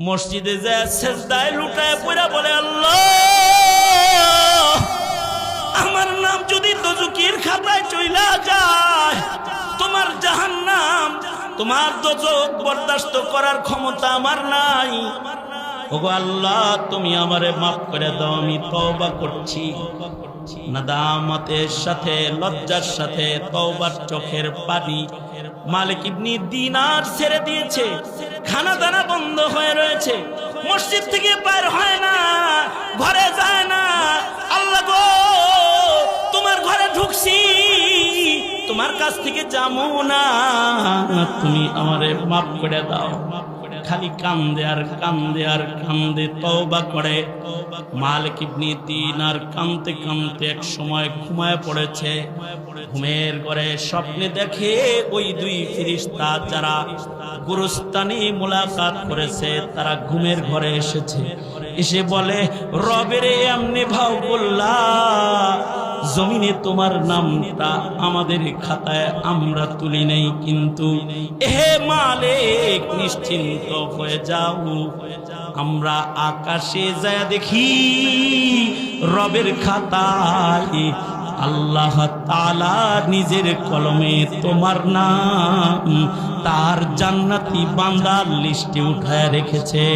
মসজিদে যায় সেজদায় লুটায় পড়া বলে, আল্লাহ আমার নাম যদি দোজখের খাতায় চইলা যায়, তোমার জাহান্নাম তোমার দোজখ বরদাস্ত করার ক্ষমতা আমার নাই। ওগো আল্লাহ তুমি আমারে মাফ করে দাও, আমি তওবা করছি। নাদামতের সাথে লজ্জার সাথে তওবার চোখের পানি মালিক ইবনে দিনার ছেড়ে দিয়েছে। খানা দানা বন্ধ হয়ে রয়েছে, মসজিদ থেকে বের হয় না, ঘরে যায় না। আল্লাহ গো তোমার ঘরে ঢুকছি, তোমার কাছ থেকে যাবো না, তুমি আমারে মাফ করে দাও। খালি কান্দে আর কান্দে আর কান্দে, তওবা করে। মালিক ইবনে দিনার কান্দতে কান্দতে এক সময় ঘুমায় পড়েছে। ঘুমের ঘরে স্বপ্নে দেখে ওই দুই ফেরেশতা যারা গুরুস্থানে মুলাকাত করেছে তারা ঘুমের ঘরে এসেছে। এসে বলে, রবের এমনি ভাও বললা, জমিনে তোমার নামটা আমাদের খাতায় আমরা তুলি নেই, কিন্তু হে মালিক নিশ্চিন্ত হয়ে যাও, আমরা আকাশে যায় দেখি রবের খাতায় আল্লাহ তাআলা নিজের কলমে তোমার নাম তার জান্নাতি বান্দার লিস্টে উঠায় রেখেছে।